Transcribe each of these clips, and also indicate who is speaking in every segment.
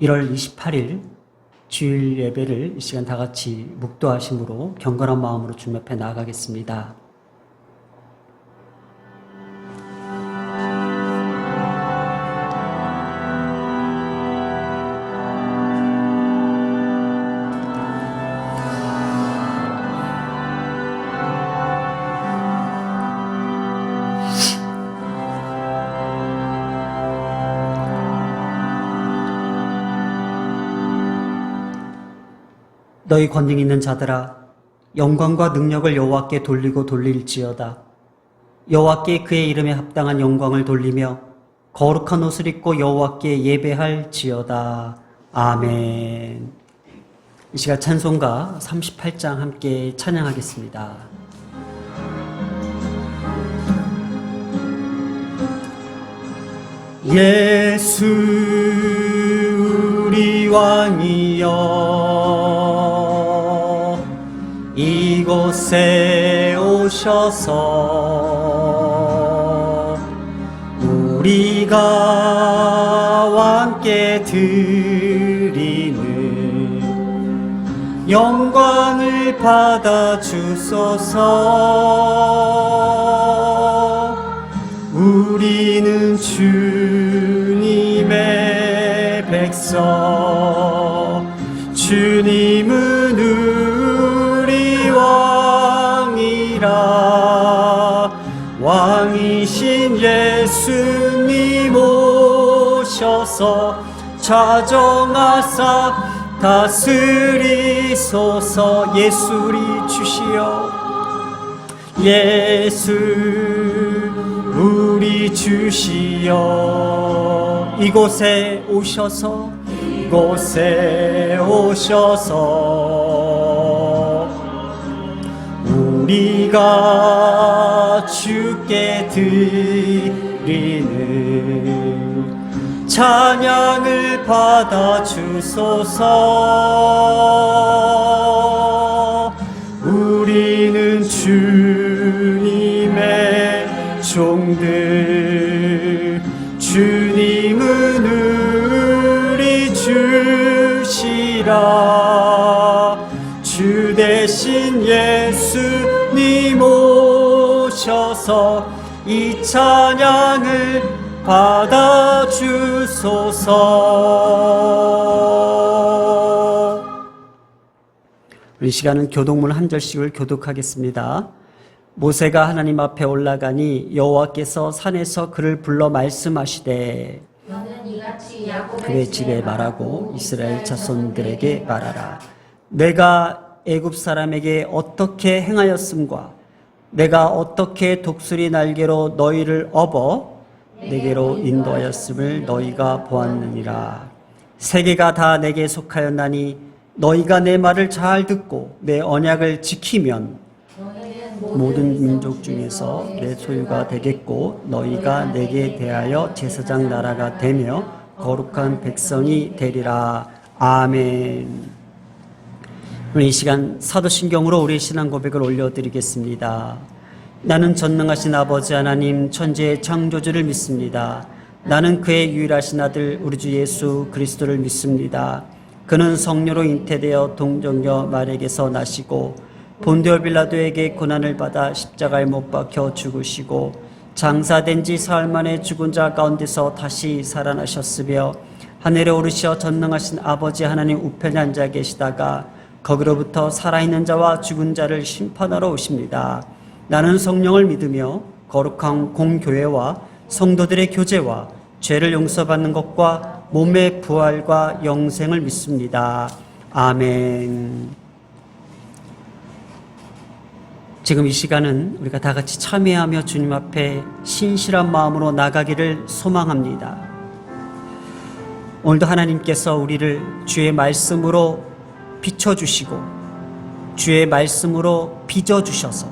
Speaker 1: 1월 28일 주일 예배를 이 시간 다 같이 묵도하심으로 경건한 마음으로 주님 앞에 나아가겠습니다. 너희 권능 있는 자들아, 영광과 능력을 여호와께 돌리고 돌릴지어다. 여호와께 그의 이름에 합당한 영광을 돌리며 거룩한 옷을 입고 여호와께 예배할지어다. 아멘. 이 시간 찬송가 38장 함께 찬양하겠습니다. 예수 우리 왕이여, 이곳에 오셔서 우리가 왕께 드리는 영광을 받아 주소서. 우리는 주님의 백성, 주님은 우리 왕이라. 왕이신 예수님 오셔서 자정하사 다스리소서. 예수 우리 주시여, 예수 우리 주시여, 이곳에 오셔서 우리가 주께 드리는 찬양을 받아 주소서. 우리는 주님의 종들, 주님은 우리 주시라. 주 대신 예수님 오셔서 이 찬양을 받아 주소서. 이 시간은 교독문 한 절씩을 교독하겠습니다. 모세가 하나님 앞에 올라가니 여호와께서 산에서 그를 불러 말씀하시되,
Speaker 2: 너는 이같이 야곱의
Speaker 1: 그의 집에 말하고 이스라엘 자손들에게 말하라. 내가 애굽 사람에게 어떻게 행하였음과 내가 어떻게 독수리 날개로 너희를 업어 내게로 인도하였음을 너희가 보았느니라. 세계가 다 내게 속하였나니 너희가 내 말을 잘 듣고 내 언약을 지키면 모든 민족 중에서 내 소유가 되겠고 너희가 내게 대하여 제사장 나라가 되며 거룩한 백성이 되리라. 아멘. 오늘 이 시간 사도신경으로 우리의 신앙 고백을 올려드리겠습니다. 나는 전능하신 아버지 하나님 천지의 창조주를 믿습니다. 나는 그의 유일하신 아들 우리 주 예수 그리스도를 믿습니다. 그는 성령으로 잉태되어 동정녀 마리아에게서 나시고 본디오 빌라도에게 고난을 받아 십자가에 못 박혀 죽으시고 장사된 지 사흘 만에 죽은 자 가운데서 다시 살아나셨으며 하늘에 오르시어 전능하신 아버지 하나님 우편에 앉아 계시다가 거기로부터 살아있는 자와 죽은 자를 심판하러 오십니다. 나는 성령을 믿으며 거룩한 공교회와 성도들의 교제와 죄를 용서받는 것과 몸의 부활과 영생을 믿습니다. 아멘. 지금 이 시간은 우리가 다 같이 참여하며 주님 앞에 신실한 마음으로 나가기를 소망합니다. 오늘도 하나님께서 우리를 주의 말씀으로 비춰주시고 주의 말씀으로 빚어주셔서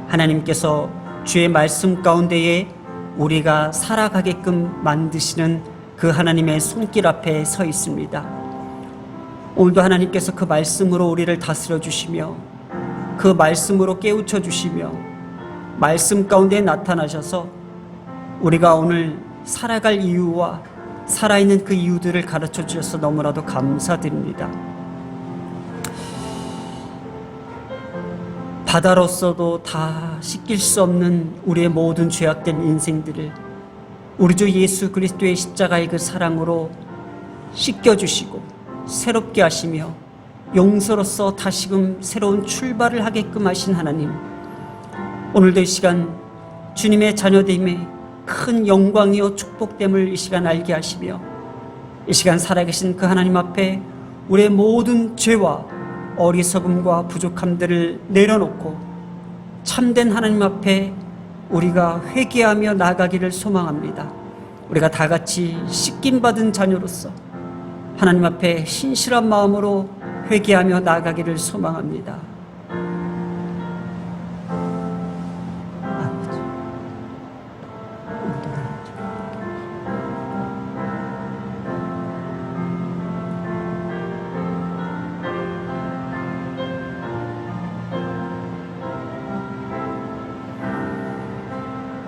Speaker 1: 하나님께서 주의 말씀 가운데에 우리가 살아가게끔 만드시는 그 하나님의 손길 앞에 서 있습니다. 오늘도 하나님께서 그 말씀으로 우리를 다스려 주시며 그 말씀으로 깨우쳐 주시며 말씀 가운데 나타나셔서 우리가 오늘 살아갈 이유와 살아있는 그 이유들을 가르쳐 주셔서 너무나도 감사드립니다. 바다로서도 다 씻길 수 없는 우리의 모든 죄악된 인생들을 우리 주 예수 그리스도의 십자가의 그 사랑으로 씻겨주시고 새롭게 하시며 용서로서 다시금 새로운 출발을 하게끔 하신 하나님, 오늘도 이 시간 주님의 자녀됨의 큰 영광이요 축복됨을 이 시간 알게 하시며 이 시간 살아계신 그 하나님 앞에 우리의 모든 죄와 어리석음과 부족함들을 내려놓고 참된 하나님 앞에 우리가 회개하며 나아가기를 소망합니다. 우리가 다 같이 씻김받은 자녀로서 하나님 앞에 신실한 마음으로 회개하며 나아가기를 소망합니다.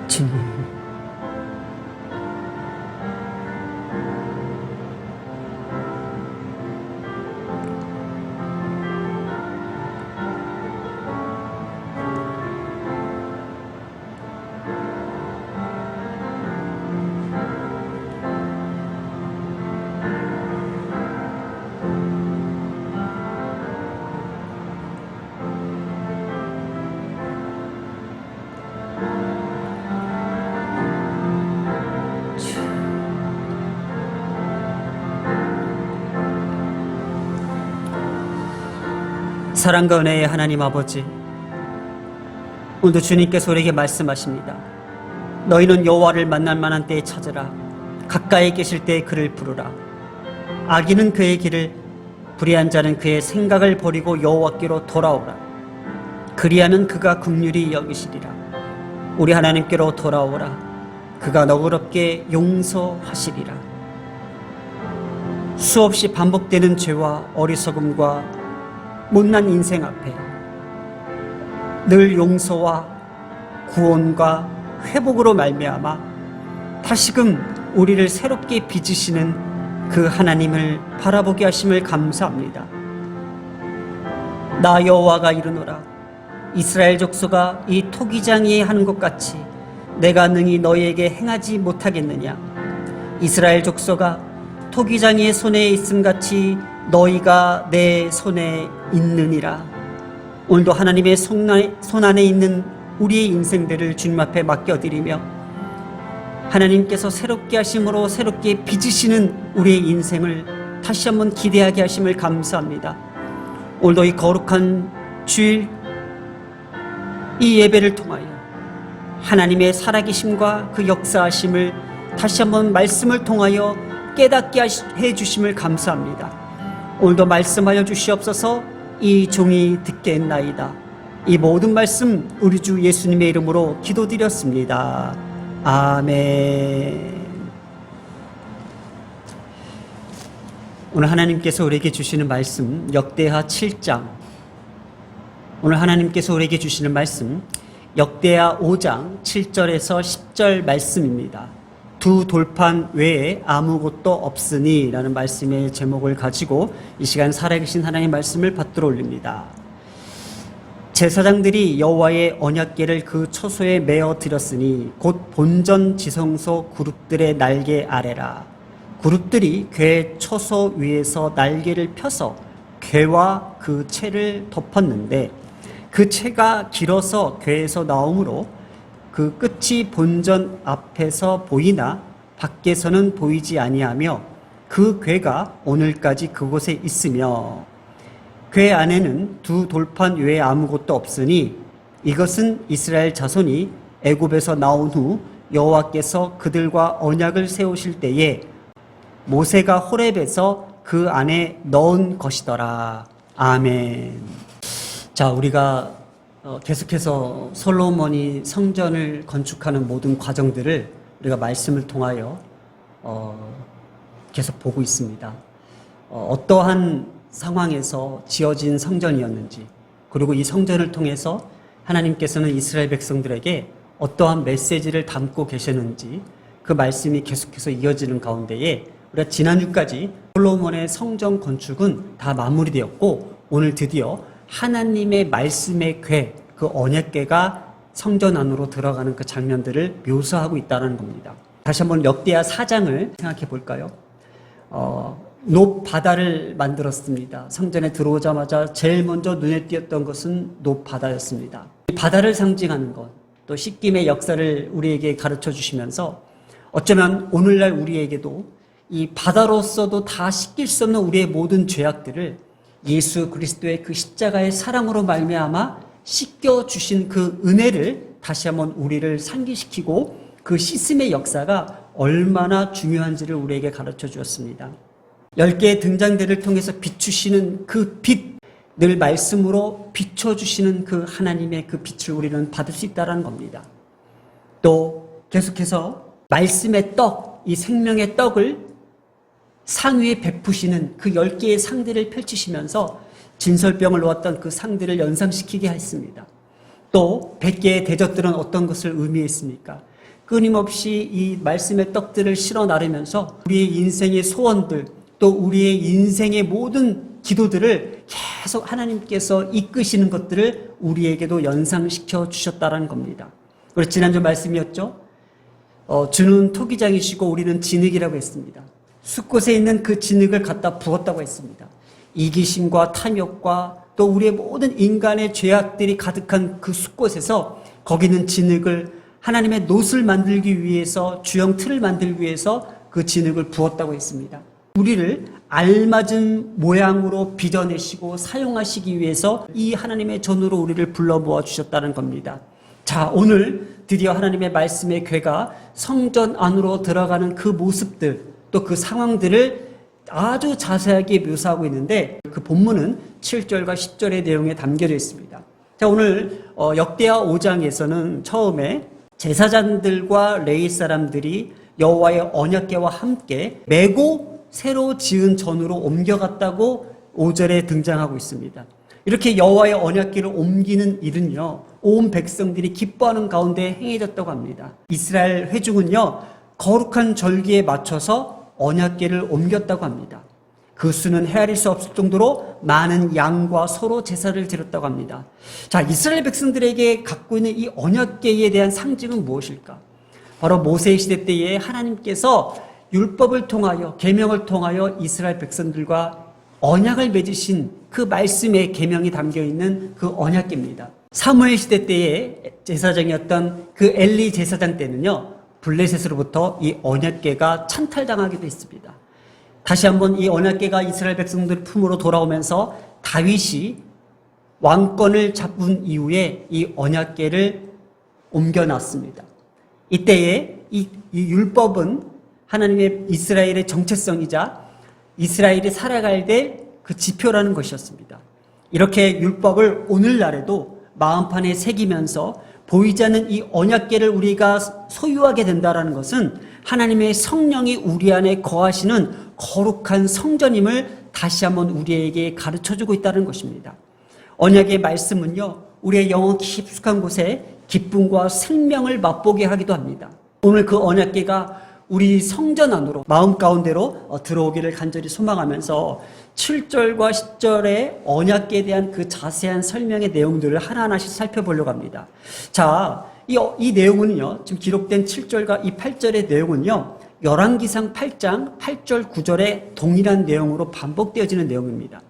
Speaker 1: 주님, 사랑과 은혜의 하나님 아버지, 오늘도 주님께서 우리에게 말씀하십니다. 너희는 여호와를 만날 만한 때에 찾으라. 가까이 계실 때에 그를 부르라. 악인은 그의 길을, 불의한 자는 그의 생각을 버리고 여호와께로 돌아오라. 그리하면 그가 긍휼히 여기시리라. 우리 하나님께로 돌아오라. 그가 너그럽게 용서하시리라. 수없이 반복되는 죄와 어리석음과 못난 인생 앞에 늘 용서와 구원과 회복으로 말미암아 다시금 우리를 새롭게 빚으시는 그 하나님을 바라보게 하심을 감사합니다. 나 여호와가 이르노라. 이스라엘 족속아, 이 토기장이 하는 것 같이 내가 능히 너희에게 행하지 못하겠느냐. 이스라엘 족속아, 토기장이의 손에 있음 같이 너희가 내 손에 있느니라. 오늘도 하나님의 손 안에 있는 우리의 인생들을 주님 앞에 맡겨드리며 하나님께서 새롭게 하심으로 새롭게 빚으시는 우리의 인생을 다시 한번 기대하게 하심을 감사합니다. 오늘도 이 거룩한 주일 이 예배를 통하여 하나님의 살아계심과 그 역사하심을 다시 한번 말씀을 통하여 깨닫게 해주심을 감사합니다. 오늘도 말씀하여 주시옵소서. 이 종이 듣겠나이다. 이 모든 말씀 우리 주 예수님의 이름으로 기도드렸습니다. 아멘. 오늘 하나님께서 우리에게 주시는 말씀 역대하 7장, 오늘 하나님께서 우리에게 주시는 말씀 역대하 5장 7절에서 10절 말씀입니다. 두 돌판 외에 아무것도 없으니 라는 말씀의 제목을 가지고 이 시간 살아계신 하나님의 말씀을 받들어 올립니다. 제사장들이 여호와의 언약궤를 그 처소에 메어 드렸으니 곧 본전 지성소 그룹들의 날개 아래라. 그룹들이 궤 처소 위에서 날개를 펴서 궤와 그 채를 덮었는데 그 채가 길어서 궤에서 나오므로 그 끝이 본전 앞에서 보이나 밖에서는 보이지 아니하며 그 궤가 오늘까지 그곳에 있으며 궤 안에는 두 돌판 외에 아무것도 없으니 이것은 이스라엘 자손이 애굽에서 나온 후 여호와께서 그들과 언약을 세우실 때에 모세가 호렙에서 그 안에 넣은 것이더라. 아멘. 자, 우리가 계속해서 솔로몬이 성전을 건축하는 모든 과정들을 우리가 말씀을 통하여 계속 보고 있습니다. 어떠한 상황에서 지어진 성전이었는지, 그리고 이 성전을 통해서 하나님께서는 이스라엘 백성들에게 어떠한 메시지를 담고 계셨는지, 그 말씀이 계속해서 이어지는 가운데에 우리가 지난주까지 솔로몬의 성전 건축은 다 마무리되었고 오늘 드디어 하나님의 말씀의 궤, 그 언약궤가 성전 안으로 들어가는 그 장면들을 묘사하고 있다는 겁니다. 다시 한번 역대하 4장을 생각해 볼까요? 높 바다를 만들었습니다. 성전에 들어오자마자 제일 먼저 눈에 띄었던 것은 높 바다였습니다. 이 바다를 상징하는 것, 또 씻김의 역사를 우리에게 가르쳐 주시면서 어쩌면 오늘날 우리에게도 이 바다로서도 다 씻길 수 없는 우리의 모든 죄악들을 예수 그리스도의 그 십자가의 사랑으로 말미암아 씻겨 주신 그 은혜를 다시 한번 우리를 상기시키고 그 씻음의 역사가 얼마나 중요한지를 우리에게 가르쳐 주었습니다. 10개의 등장대를 통해서 비추시는 그 빛, 늘 말씀으로 비춰주시는 그 하나님의 그 빛을 우리는 받을 수 있다는 겁니다. 또 계속해서 말씀의 떡, 이 생명의 떡을 상 위에 베푸시는 그 10개의 상들을 펼치시면서 진설병을 놓았던 그 상들을 연상시키게 했습니다. 또 100개의 대접들은 어떤 것을 의미했습니까? 끊임없이 이 말씀의 떡들을 실어 나르면서 우리의 인생의 소원들, 또 우리의 인생의 모든 기도들을 계속 하나님께서 이끄시는 것들을 우리에게도 연상시켜 주셨다는 겁니다. 그래서 지난주 말씀이었죠. 주는 토기장이시고 우리는 진흙이라고 했습니다. 숲곳에 있는 그 진흙을 갖다 부었다고 했습니다. 이기심과 탐욕과 또 우리의 모든 인간의 죄악들이 가득한 그 숲곳에서 거기는 진흙을 하나님의 놋을 만들기 위해서, 주형 틀을 만들기 위해서 그 진흙을 부었다고 했습니다. 우리를 알맞은 모양으로 빚어내시고 사용하시기 위해서 이 하나님의 전으로 우리를 불러 모아 주셨다는 겁니다. 자, 오늘 드디어 하나님의 말씀의 궤가 성전 안으로 들어가는 그 모습들, 또 그 상황들을 아주 자세하게 묘사하고 있는데 그 본문은 7절과 10절의 내용에 담겨져 있습니다. 자, 오늘 역대하 5장에서는 처음에 제사장들과 레위 사람들이 여호와의 언약궤와 함께 메고 새로 지은 전으로 옮겨갔다고 5절에 등장하고 있습니다. 이렇게 여호와의 언약궤를 옮기는 일은요, 온 백성들이 기뻐하는 가운데 행해졌다고 합니다. 이스라엘 회중은요, 거룩한 절기에 맞춰서 언약궤를 옮겼다고 합니다. 그 수는 헤아릴 수 없을 정도로 많은 양과 소로 제사를 드렸다고 합니다. 자, 이스라엘 백성들에게 갖고 있는 이 언약궤에 대한 상징은 무엇일까? 바로 모세 시대 때에 하나님께서 율법을 통하여, 계명을 통하여 이스라엘 백성들과 언약을 맺으신 그 말씀의 계명이 담겨 있는 그 언약궤입니다. 사무엘 시대 때에 제사장이었던 그 엘리 제사장 때는요, 블레셋으로부터 이 언약궤가 찬탈당하기도 했습니다. 다시 한번 이 언약궤가 이스라엘 백성들 품으로 돌아오면서 다윗이 왕권을 잡은 이후에 이 언약궤를 옮겨놨습니다. 이때에 이 율법은 하나님의 이스라엘의 정체성이자 이스라엘이 살아갈 때 그 지표라는 것이었습니다. 이렇게 율법을 오늘날에도 마음판에 새기면서 보이지 않는 이 언약궤를 우리가 소유하게 된다는 것은 하나님의 성령이 우리 안에 거하시는 거룩한 성전임을 다시 한번 우리에게 가르쳐주고 있다는 것입니다. 언약의 말씀은요, 우리의 영혼 깊숙한 곳에 기쁨과 생명을 맛보게 하기도 합니다. 오늘 그 언약궤가 우리 성전 안으로 마음 가운데로 들어오기를 간절히 소망하면서 7절과 10절의 언약궤에 대한 그 자세한 설명의 내용들을 하나하나씩 살펴보려고 합니다. 자, 이 내용은요, 지금 기록된 7절과 이 8절의 내용은요, 열왕기상 8장 8절 9절의 동일한 내용으로 반복되어지는 내용입니다.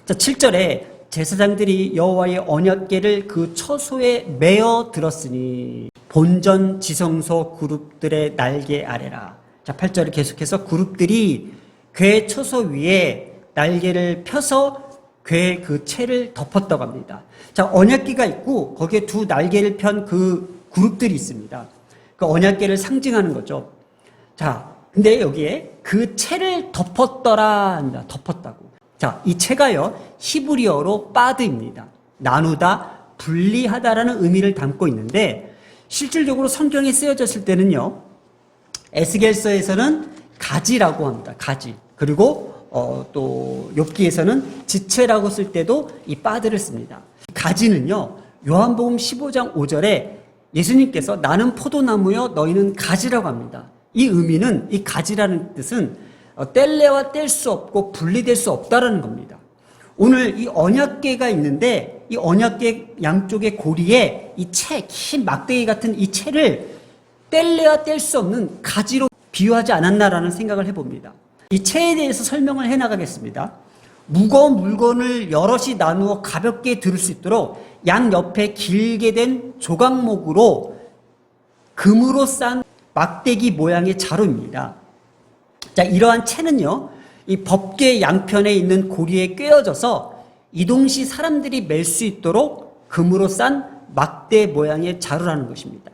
Speaker 1: 자, 7절에 제사장들이 여호와의 언약궤를 그 처소에 메어 들었으니 본전 지성소 그룹들의 날개 아래라. 자, 8절을 계속해서 그룹들이 궤 처소 위에 날개를 펴서 궤 그 채를 덮었다고 합니다. 자, 언약궤가 있고 거기에 두 날개를 편 그 그룹들이 있습니다. 그 언약궤를 상징하는 거죠. 자, 근데 여기에 그 채를 덮었더라 합니다. 덮었다고. 자, 이 채가요, 히브리어로 빠드입니다. 나누다, 분리하다라는 의미를 담고 있는데 실질적으로 성경에 쓰여졌을 때는요, 에스겔서에서는 가지라고 합니다. 가지. 그리고 또 욥기에서는 지체라고 쓸 때도 이 빠드를 씁니다. 가지는요, 요한복음 15장 5절에 예수님께서 나는 포도나무여 너희는 가지라고 합니다. 이 의미는, 이 가지라는 뜻은 뗄래야 뗄 수 없고 분리될 수 없다라는 겁니다. 오늘 이 언약궤가 있는데 이 언약궤 양쪽의 고리에 이 채, 긴 막대기 같은 이 채를 뗄래야 뗄 수 없는 가지로 비유하지 않았나라는 생각을 해봅니다. 이 채에 대해서 설명을 해나가겠습니다. 무거운 물건을 여럿이 나누어 가볍게 들을 수 있도록 양 옆에 길게 된 조각목으로 금으로 싼 막대기 모양의 자루입니다. 자, 이러한 채는요, 이 법궤 양편에 있는 고리에 꿰어져서 이동시 사람들이 멜 수 있도록 금으로 싼 막대 모양의 자루라는 것입니다.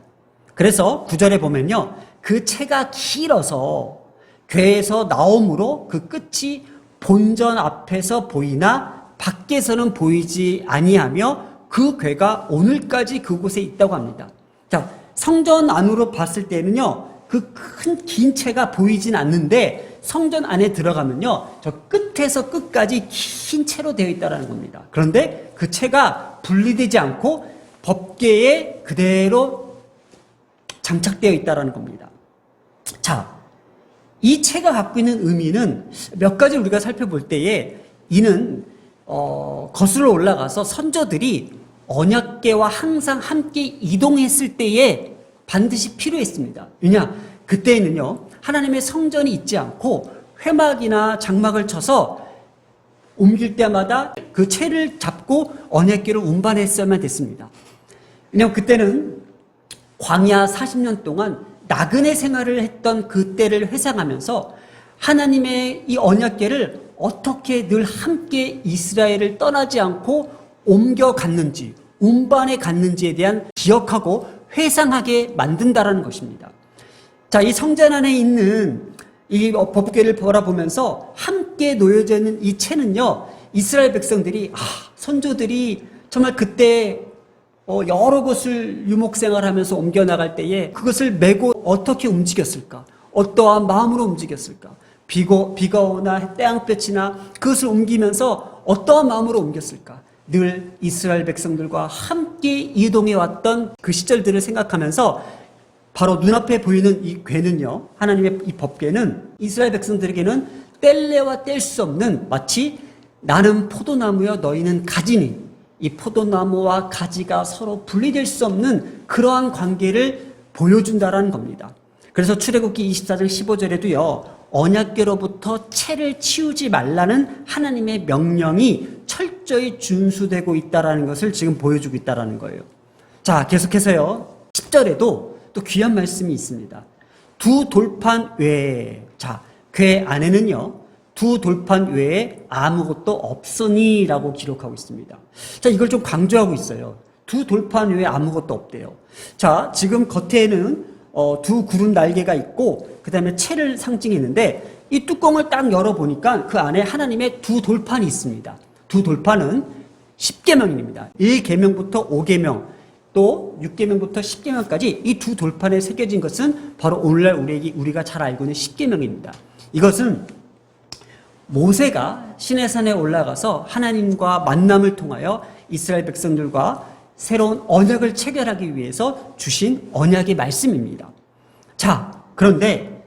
Speaker 1: 그래서 구절에 보면요, 그 채가 길어서 궤에서 나옴으로 그 끝이 본전 앞에서 보이나 밖에서는 보이지 아니하며 그 궤가 오늘까지 그곳에 있다고 합니다. 자, 성전 안으로 봤을 때는요, 그 큰 긴 채가 보이진 않는데 성전 안에 들어가면요, 저 끝에서 끝까지 긴 채로 되어 있다는 겁니다. 그런데 그 채가 분리되지 않고 법궤에 그대로 장착되어 있다는 겁니다. 자, 이 채가 갖고 있는 의미는 몇 가지 우리가 살펴볼 때에 이는 거슬러 올라가서 선조들이 언약궤와 항상 함께 이동했을 때에 반드시 필요했습니다. 왜냐? 그때에는요, 하나님의 성전이 있지 않고 회막이나 장막을 쳐서 옮길 때마다 그 채를 잡고 언약궤를 운반했어야만 됐습니다. 왜냐하면 그때는 광야 40년 동안 나그네 생활을 했던 그때를 회상하면서 하나님의 이 언약궤를 어떻게 늘 함께 이스라엘을 떠나지 않고 옮겨갔는지, 운반해 갔는지에 대한 기억하고 회상하게 만든다라는 것입니다. 자, 이 성전 안에 있는 이 법궤를 바라보면서 함께 놓여져 있는 이 채는요, 이스라엘 백성들이, 선조들이 정말 그때 여러 곳을 유목생활하면서 옮겨나갈 때에 그것을 메고 어떻게 움직였을까? 어떠한 마음으로 움직였을까? 비가 오나 태양볕이나 그것을 옮기면서 어떠한 마음으로 옮겼을까? 늘 이스라엘 백성들과 함께 이동해 왔던 그 시절들을 생각하면서 바로 눈앞에 보이는 이 궤는요, 하나님의 이 법궤는 이스라엘 백성들에게는 뗄래야 뗄 수 없는, 마치 나는 포도나무여 너희는 가지니 이 포도나무와 가지가 서로 분리될 수 없는 그러한 관계를 보여준다라는 겁니다. 그래서 출애굽기 24장 15절에도요, 언약궤로부터 채를 치우지 말라는 하나님의 명령이 철저히 준수되고 있다는 것을 지금 보여주고 있다는 거예요. 자, 계속해서요, 10절에도 또 귀한 말씀이 있습니다. 두 돌판 외에, 자, 궤 안에는요, 두 돌판 외에 아무것도 없으니 라고 기록하고 있습니다. 자, 이걸 좀 강조하고 있어요. 두 돌판 외에 아무것도 없대요. 자, 지금 겉에는 두 구름 날개가 있고 그 다음에 채를 상징했는데 이 뚜껑을 딱 열어보니까 그 안에 하나님의 두 돌판이 있습니다. 두 돌판은 10계명입니다. 1계명부터 5계명, 또 6계명부터 10계명까지 이 두 돌판에 새겨진 것은 바로 오늘날 우리가 잘 알고 있는 10계명입니다. 이것은 모세가 시내산에 올라가서 하나님과 만남을 통하여 이스라엘 백성들과 새로운 언약을 체결하기 위해서 주신 언약의 말씀입니다. 자, 그런데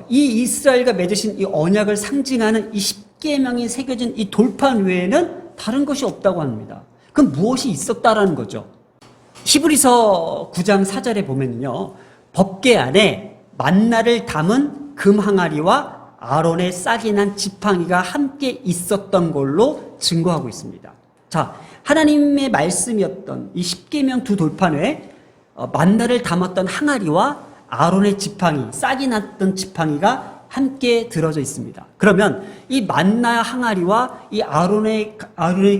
Speaker 1: 이 이스라엘과 맺으신 이 언약을 상징하는 이 10계명이 새겨진 이 돌판 외에는 다른 것이 없다고 합니다. 그럼 무엇이 있었다라는 거죠? 히브리서 9장 4절에 보면요, 법궤 안에 만나를 담은 금 항아리와 아론의 싹이 난 지팡이가 함께 있었던 걸로 증거하고 있습니다. 자, 하나님의 말씀이었던 이 10계명 두 돌판에 만나를 담았던 항아리와 아론의 지팡이, 싹이 났던 지팡이가 함께 들어져 있습니다. 그러면 이 만나 항아리와 이 아론의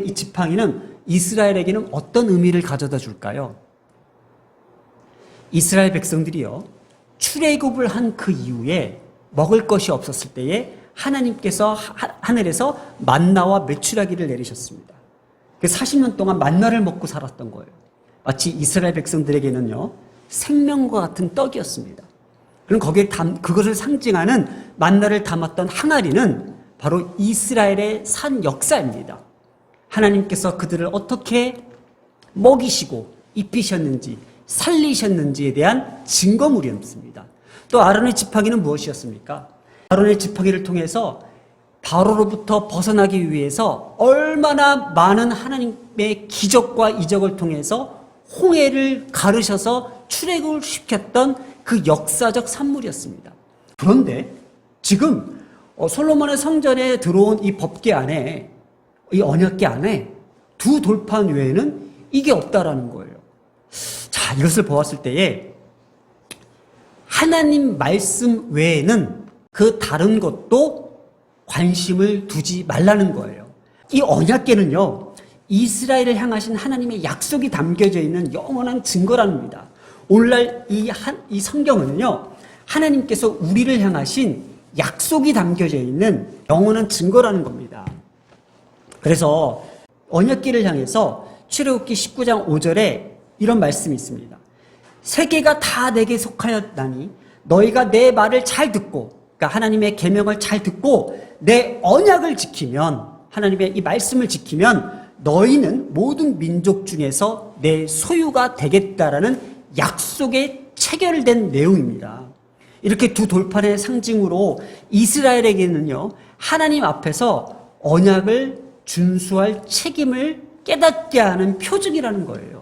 Speaker 1: 이 지팡이는 이스라엘에게는 어떤 의미를 가져다 줄까요? 이스라엘 백성들이요, 출애굽을 한 그 이후에 먹을 것이 없었을 때에 하나님께서 하늘에서 만나와 메추라기를 내리셨습니다. 40년 동안 만나를 먹고 살았던 거예요. 마치 이스라엘 백성들에게는요, 생명과 같은 떡이었습니다. 그럼 거기에 그것을 상징하는 만나를 담았던 항아리는 바로 이스라엘의 산 역사입니다. 하나님께서 그들을 어떻게 먹이시고 입히셨는지 살리셨는지에 대한 증거물이었습니다. 또 아론의 지팡이는 무엇이었습니까? 아론의 지팡이를 통해서 바로로부터 벗어나기 위해서 얼마나 많은 하나님의 기적과 이적을 통해서 홍해를 가르셔서 출애굽을 시켰던 그 역사적 산물이었습니다. 그런데 지금 솔로몬의 성전에 들어온 이 법궤 안에, 이 언약궤 안에 두 돌판 외에는 이게 없다라는 거예요. 자, 이것을 보았을 때에 하나님 말씀 외에는 그 다른 것도 관심을 두지 말라는 거예요. 이 언약궤는요, 이스라엘을 향하신 하나님의 약속이 담겨져 있는 영원한 증거라는 겁니다. 오늘날 이 성경은요, 하나님께서 우리를 향하신 약속이 담겨져 있는 영원한 증거라는 겁니다. 그래서 언약궤를 향해서 출애굽기 19장 5절에 이런 말씀이 있습니다. 세계가 다 내게 속하였다니 너희가 내 말을 잘 듣고, 그러니까 하나님의 계명을 잘 듣고 내 언약을 지키면, 하나님의 이 말씀을 지키면 너희는 모든 민족 중에서 내 소유가 되겠다라는 약속에 체결된 내용입니다. 이렇게 두 돌판의 상징으로 이스라엘에게는요, 하나님 앞에서 언약을 준수할 책임을 깨닫게 하는 표징이라는 거예요.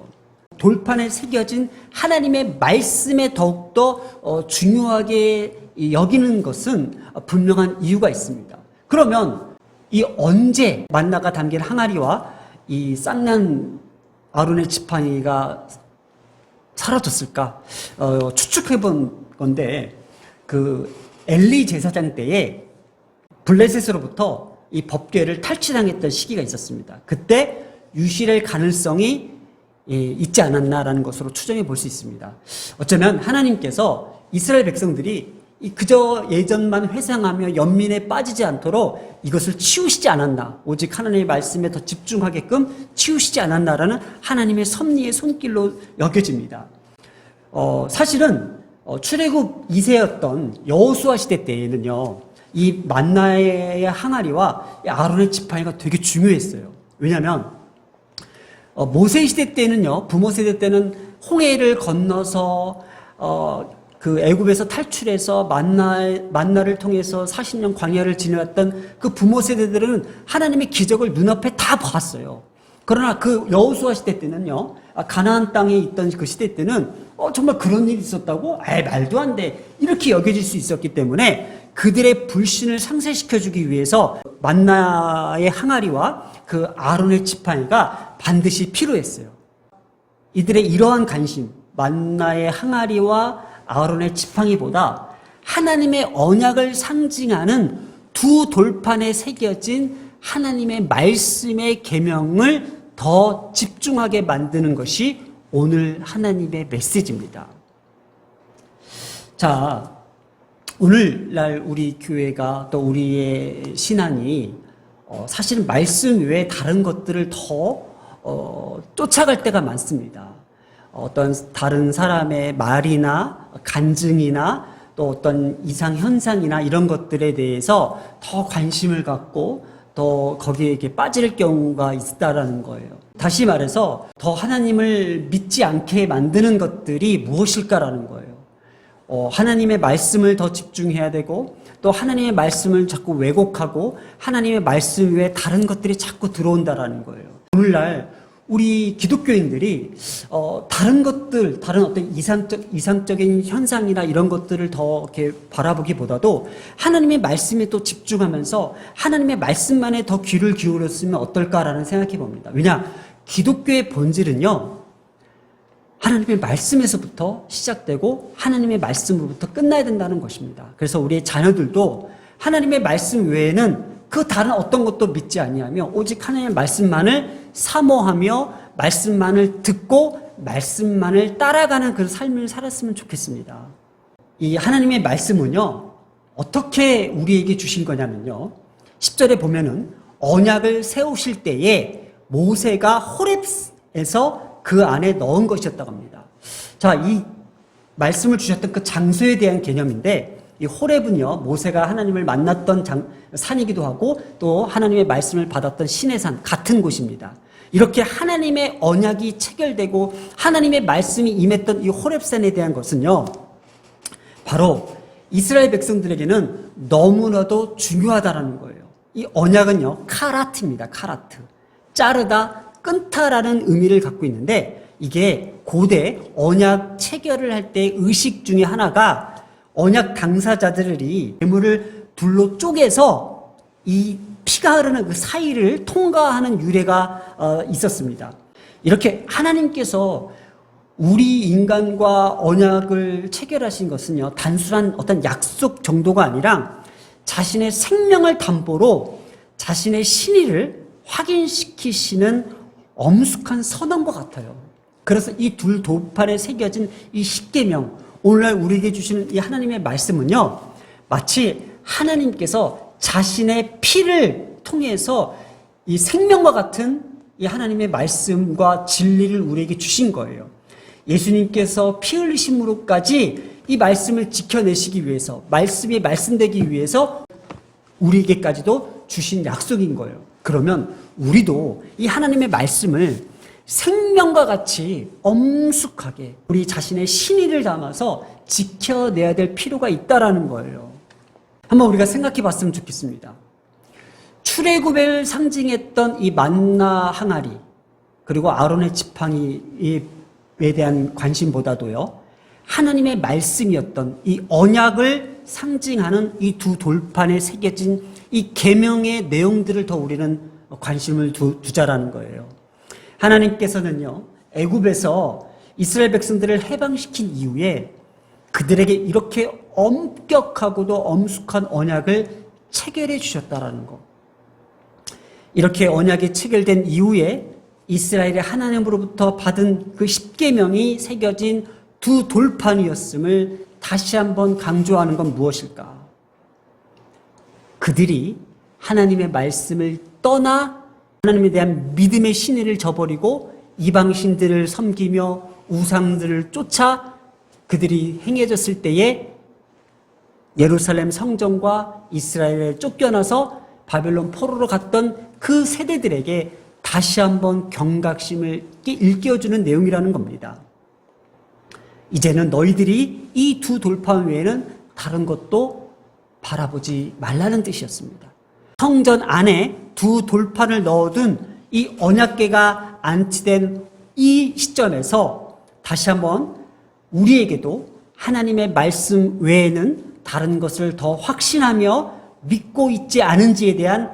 Speaker 1: 돌판에 새겨진 하나님의 말씀에 더욱더 중요하게 여기는 것은 분명한 이유가 있습니다. 그러면 이 언제 만나가 담긴 항아리와 이 쌍난 아론의 지팡이가 사라졌을까? 추측해 본 건데, 그 엘리 제사장 때에 블레셋으로부터 이 법궤를 탈취당했던 시기가 있었습니다. 그때 유실할 가능성이 있지 않았나라는 것으로 추정해 볼 수 있습니다. 어쩌면 하나님께서 이스라엘 백성들이 그저 예전만 회상하며 연민에 빠지지 않도록 이것을 치우시지 않았나, 오직 하나님의 말씀에 더 집중하게끔 치우시지 않았나라는 하나님의 섭리의 손길로 여겨집니다. 사실은 출애굽 2세였던 여호수아 시대 때에는요, 이 만나의 항아리와 아론의 지팡이가 되게 중요했어요. 왜냐하면 모세 시대 때는요, 부모 세대 때는 홍해를 건너서 그 애굽에서 탈출해서 만나를 통해서 40년 광야를 지내왔던 그 부모 세대들은 하나님의 기적을 눈앞에 다 봤어요. 그러나 그 여호수아 시대 때는요, 가나안 땅에 있던 그 시대 때는 정말 그런 일이 있었다고? 말도 안 돼. 이렇게 여겨질 수 있었기 때문에 그들의 불신을 상쇄시켜주기 위해서 만나의 항아리와 그 아론의 지팡이가 반드시 필요했어요. 이들의 이러한 관심, 만나의 항아리와 아론의 지팡이보다 하나님의 언약을 상징하는 두 돌판에 새겨진 하나님의 말씀의 계명을 더 집중하게 만드는 것이 오늘 하나님의 메시지입니다. 자, 오늘날 우리 교회가 또 우리의 신앙이 사실은 말씀 외에 다른 것들을 더 쫓아갈 때가 많습니다. 어떤 다른 사람의 말이나 간증이나 또 어떤 이상 현상이나 이런 것들에 대해서 더 관심을 갖고 더 거기에 이렇게 빠질 경우가 있다라는 거예요. 다시 말해서 더 하나님을 믿지 않게 만드는 것들이 무엇일까라는 거예요. 하나님의 말씀을 더 집중해야 되고, 또 하나님의 말씀을 자꾸 왜곡하고 하나님의 말씀 외에 다른 것들이 자꾸 들어온다라는 거예요. 오늘날 우리 기독교인들이 다른 것들, 다른 어떤 이상적인 현상이나 이런 것들을 더 이렇게 바라보기보다도 하나님의 말씀에 또 집중하면서 하나님의 말씀만에 더 귀를 기울였으면 어떨까라는 생각해 봅니다. 왜냐, 기독교의 본질은요, 하나님의 말씀에서부터 시작되고 하나님의 말씀으로부터 끝나야 된다는 것입니다. 그래서 우리의 자녀들도 하나님의 말씀 외에는 그 다른 어떤 것도 믿지 아니하며 오직 하나님의 말씀만을 사모하며 말씀만을 듣고 말씀만을 따라가는 그 삶을 살았으면 좋겠습니다. 이 하나님의 말씀은요, 어떻게 우리에게 주신 거냐면요, 10절에 보면은 언약을 세우실 때에 모세가 호렙에서 그 안에 넣은 것이었다고 합니다. 자, 이 말씀을 주셨던 그 장소에 대한 개념인데, 이 호렙은요, 모세가 하나님을 만났던 산이기도 하고 또 하나님의 말씀을 받았던 신의 산, 같은 곳입니다. 이렇게 하나님의 언약이 체결되고 하나님의 말씀이 임했던 이 호렙산에 대한 것은요, 바로 이스라엘 백성들에게는 너무나도 중요하다라는 거예요. 이 언약은요, 카라트입니다. 카라트. 자르다, 끊다라는 의미를 갖고 있는데, 이게 고대 언약 체결을 할 때 의식 중에 하나가 언약 당사자들이 재물을 둘로 쪼개서 이 피가 흐르는 그 사이를 통과하는 유래가 있었습니다. 이렇게 하나님께서 우리 인간과 언약을 체결하신 것은요, 단순한 어떤 약속 정도가 아니라 자신의 생명을 담보로 자신의 신의를 확인시키시는 엄숙한 선언과 같아요. 그래서 이 둘 돌판에 새겨진 이 십계명, 오늘날 우리에게 주시는 이 하나님의 말씀은요, 마치 하나님께서 자신의 피를 통해서 이 생명과 같은 이 하나님의 말씀과 진리를 우리에게 주신 거예요. 예수님께서 피 흘리심으로까지 이 말씀을 지켜내시기 위해서, 말씀이 말씀되기 위해서 우리에게까지도 주신 약속인 거예요. 그러면 우리도 이 하나님의 말씀을 생명과 같이 엄숙하게 우리 자신의 신의를 담아서 지켜내야 될 필요가 있다라는 거예요. 한번 우리가 생각해 봤으면 좋겠습니다. 출애굽을 상징했던 이 만나 항아리, 그리고 아론의 지팡이에 대한 관심보다도요, 하나님의 말씀이었던 이 언약을 상징하는 이 두 돌판에 새겨진 이 계명의 내용들을 더 우리는 관심을 두자라는 거예요. 하나님께서는요, 애굽에서 이스라엘 백성들을 해방시킨 이후에 그들에게 이렇게 엄격하고도 엄숙한 언약을 체결해 주셨다라는 거. 이렇게 언약이 체결된 이후에 이스라엘의 하나님으로부터 받은 그 십계명이 새겨진 두 돌판이었음을 다시 한번 강조하는 건 무엇일까? 그들이 하나님의 말씀을 떠나 하나님에 대한 믿음의 신의를 저버리고 이방신들을 섬기며 우상들을 쫓아 그들이 행해졌을 때에 예루살렘 성전과 이스라엘에 쫓겨나서 바벨론 포로로 갔던 그 세대들에게 다시 한번 경각심을 일깨워주는 내용이라는 겁니다. 이제는 너희들이 이 두 돌판 외에는 다른 것도 바라보지 말라는 뜻이었습니다. 성전 안에 두 돌판을 넣어둔 이 언약궤가 안치된 이 시점에서 다시 한번 우리에게도 하나님의 말씀 외에는 다른 것을 더 확신하며 믿고 있지 않은지에 대한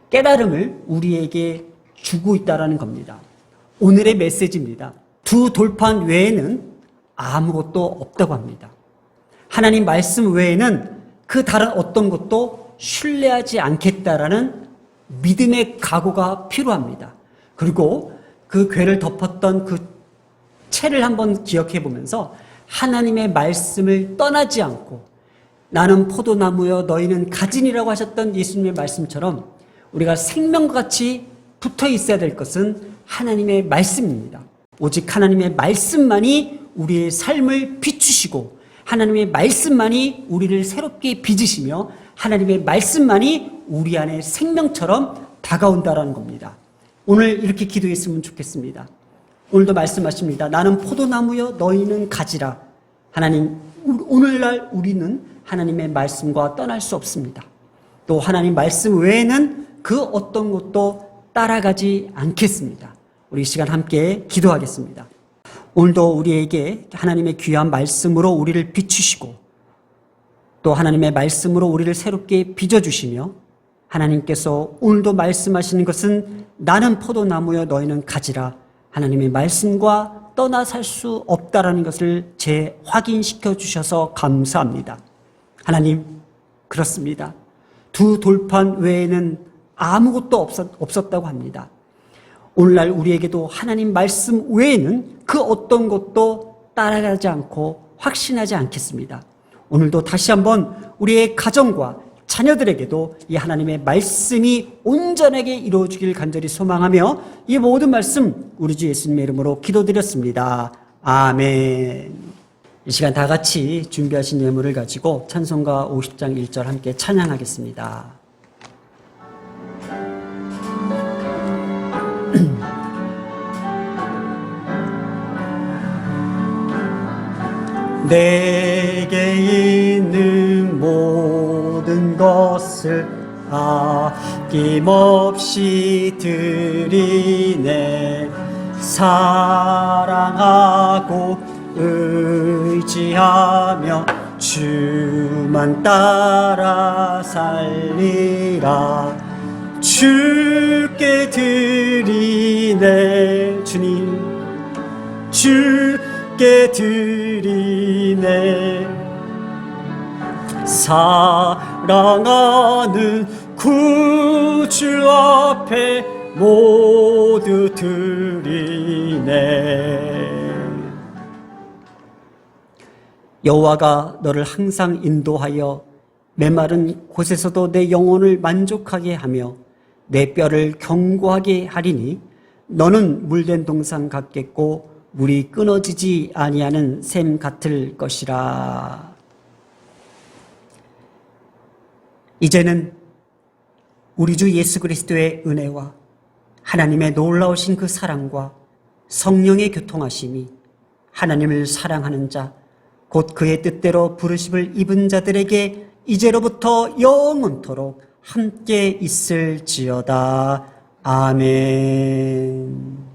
Speaker 1: 깨달음을 우리에게 주고 있다는 겁니다. 오늘의 메시지입니다. 두 돌판 외에는 아무것도 없다고 합니다. 하나님 말씀 외에는 그 다른 어떤 것도 신뢰하지 않겠다라는 믿음의 각오가 필요합니다. 그리고 그 궤를 덮었던 그 채를 한번 기억해 보면서 하나님의 말씀을 떠나지 않고 나는 포도나무여 너희는 가진이라고 하셨던 예수님의 말씀처럼 우리가 생명과 같이 붙어 있어야 될 것은 하나님의 말씀입니다. 오직 하나님의 말씀만이 우리의 삶을 비추시고 하나님의 말씀만이 우리를 새롭게 빚으시며 하나님의 말씀만이 우리 안에 생명처럼 다가온다라는 겁니다. 오늘 이렇게 기도했으면 좋겠습니다. 오늘도 말씀하십니다. 나는 포도나무여 너희는 가지라. 하나님, 오늘날 우리는 하나님의 말씀과 떠날 수 없습니다. 또 하나님 말씀 외에는 그 어떤 것도 따라가지 않겠습니다. 우리 이 시간 함께 기도하겠습니다. 오늘도 우리에게 하나님의 귀한 말씀으로 우리를 비추시고 또 하나님의 말씀으로 우리를 새롭게 빚어주시며 하나님께서 오늘도 말씀하시는 것은 나는 포도나무여 너희는 가지라. 하나님의 말씀과 떠나 살 수 없다라는 것을 재확인시켜 주셔서 감사합니다. 하나님, 그렇습니다. 두 돌판 외에는 아무것도 없었다고 합니다. 오늘날 우리에게도 하나님 말씀 외에는 그 어떤 것도 따라가지 않고 확신하지 않겠습니다. 오늘도 다시 한번 우리의 가정과 자녀들에게도 이 하나님의 말씀이 온전하게 이루어지길 간절히 소망하며 이 모든 말씀 우리 주 예수님의 이름으로 기도드렸습니다. 아멘. 이 시간 다 같이 준비하신 예물을 가지고 찬송가 50장 1절 함께 찬양하겠습니다. 내게 것을 아낌없이 드리네. 사랑하고 의지하며 주만 따라 살리라. 주께 드리네. 주님, 주께 드리네. 사랑하는 구주 앞에 모두 드리네. 여호와가 너를 항상 인도하여 메마른 곳에서도 내 영혼을 만족하게 하며 내 뼈를 견고하게 하리니 너는 물된 동산 같겠고 물이 끊어지지 아니하는 샘 같을 것이라. 이제는 우리 주 예수 그리스도의 은혜와 하나님의 놀라우신 그 사랑과 성령의 교통하심이 하나님을 사랑하는 자, 곧 그의 뜻대로 부르심을 입은 자들에게 이제로부터 영원토록 함께 있을지어다. 아멘.